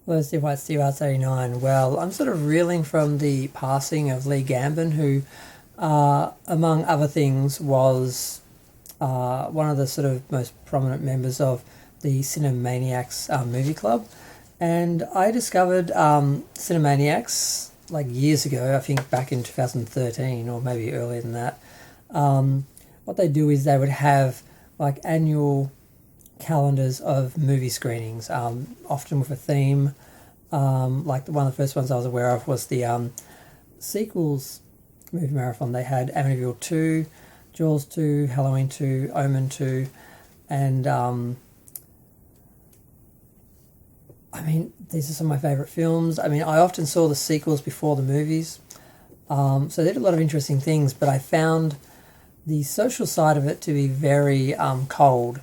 Hello, Steve White, Steve Arts 89. Well, I'm sort of reeling from the passing of Lee Gambon, who, among other things, was one of the sort of most prominent members of the Cinemaniacs movie club. And I discovered Cinemaniacs like years ago, I think back in 2013 or maybe earlier than that. What they do is they would have like annual calendars of movie screenings, often with a theme. Like one of the first ones I was aware of was the sequels movie marathon. They had Amityville 2, Jaws 2, Halloween 2, Omen 2, and I mean, these are some of my favourite films. I mean, I often saw the sequels before the movies. So they did a lot of interesting things, but I found the social side of it to be very cold,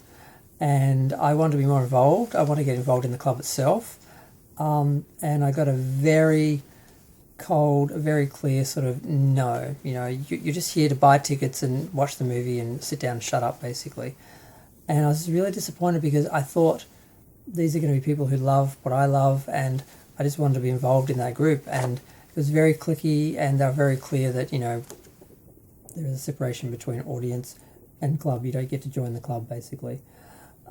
and I want to be more involved. I want to get involved in the club itself, and I got a very cold, a very clear sort of no. You know, you're just here to buy tickets and watch the movie and sit down and shut up, basically. And I was really disappointed because I thought these are going to be people who love what I love, and I just wanted to be involved in that group. And it was very cliquey, and they were very clear that, you know, there is a separation between audience and club. You don't get to join the club, basically.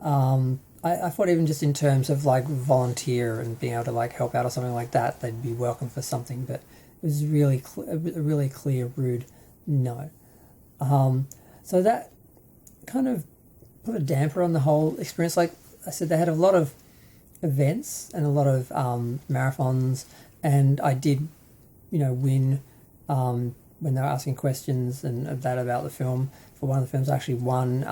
I thought even just in terms of like volunteer and being able to like help out or something like that, they'd be welcome for something. But it was really a really clear, rude no. So that kind of put a damper on the whole experience. Like I said, they had a lot of events and a lot of marathons, and I did, you know, win when they were asking questions and that about the film. For one of the films, I actually won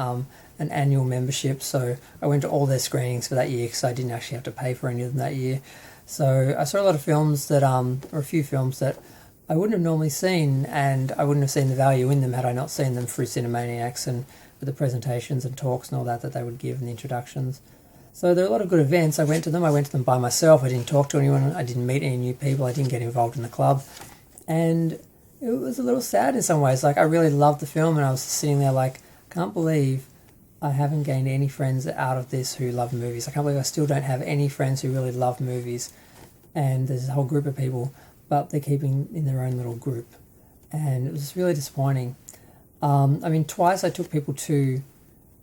an annual membership, so I went to all their screenings for that year because I didn't actually have to pay for any of them that year. So I saw a lot of films that, or a few films that I wouldn't have normally seen, and I wouldn't have seen the value in them had I not seen them through Cinemaniacs and with the presentations and talks and all that they would give and the introductions. So there are a lot of good events. I went to them. I went to them by myself. I didn't talk to anyone. I didn't meet any new people. I didn't get involved in the club. And it was a little sad in some ways. Like, I really loved the film, and I was sitting there like, can't believe I haven't gained any friends out of this who love movies. I can't believe I still don't have any friends who really love movies. And there's a whole group of people, but they're keeping in their own little group. And it was really disappointing. I mean, twice I took people to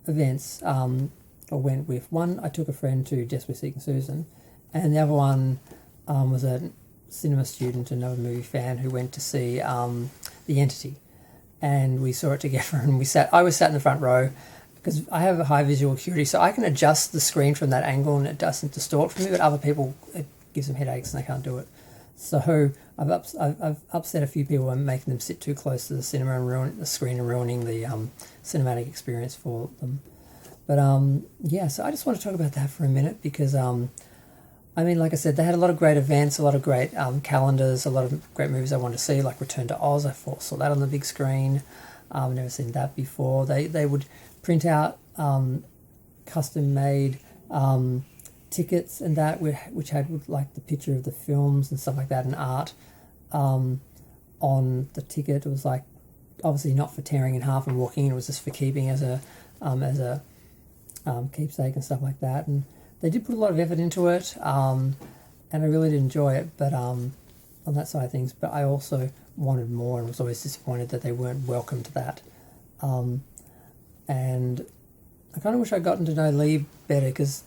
events, or went with. One, I took a friend to Desperately Seeking Susan, and the other one was a cinema student, another movie fan, who went to see The Entity, and we saw it together. And I was sat in the front row because I have a high visual acuity, so I can adjust the screen from that angle, and it doesn't distort for me. But other people, it gives them headaches, and they can't do it. So I've upset a few people by making them sit too close to the cinema and ruin the screen and ruining the cinematic experience for them. But yeah, so I just want to talk about that for a minute because I mean, like I said, they had a lot of great events, a lot of great calendars, a lot of great movies I wanted to see, like Return to Oz. I saw that on the big screen. I've never seen that before. They would print out custom made tickets and that, which had like the picture of the films and stuff like that and art on the ticket. It was like obviously not for tearing in half and walking. It was just for keeping as a keepsake and stuff like that. And they did put a lot of effort into it, and I really did enjoy it. But on that side of things, but I also wanted more and was always disappointed that they weren't welcome to that. And I kind of wish I'd gotten to know Lee better because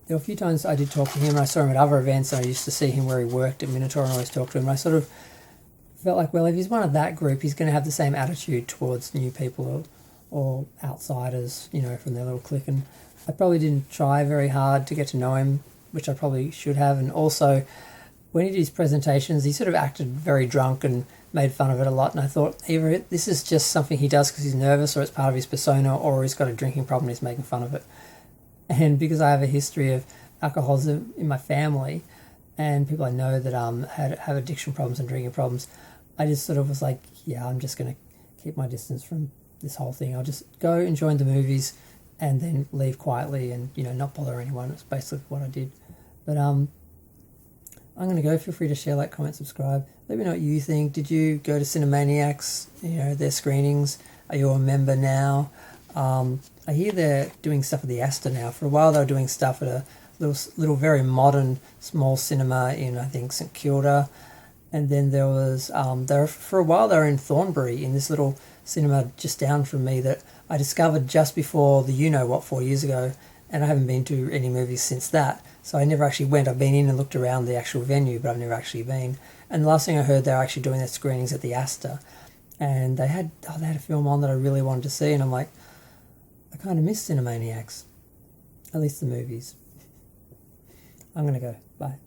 there were a few times I did talk to him. And I saw him at other events, and I used to see him where he worked at Minotaur and always talk to him. And I sort of felt like, well, if he's one of that group, he's going to have the same attitude towards new people or outsiders, you know, from their little clique. And I probably didn't try very hard to get to know him, which I probably should have. And also, when he did his presentations, he sort of acted very drunk and made fun of it a lot. And I thought, either this is just something he does because he's nervous, or it's part of his persona, or he's got a drinking problem and he's making fun of it. And because I have a history of alcoholism in my family, and people I know that have addiction problems and drinking problems, I just sort of was like, yeah, I'm just going to keep my distance from this whole thing. I'll just go enjoy the movies and then leave quietly and, you know, not bother anyone. It's basically what I did. But I'm going to go. Feel free to share, like, comment, subscribe. Let me know what you think. Did you go to Cinemaniacs, you know, their screenings? Are you a member now? I hear they're doing stuff at the Astor now. For a while they were doing stuff at a little very modern small cinema in, I think, St Kilda. And then there was for a while they were in Thornbury, in this little cinema just down from me that I discovered just before the 4 years ago, and I haven't been to any movies since that. So I never actually went. I've been in and looked around the actual venue, but I've never actually been. And the last thing I heard, they were actually doing their screenings at the Astor, and they had a film on that I really wanted to see, and I'm like, I kind of miss Cinemaniacs, at least the movies. I'm gonna go. Bye.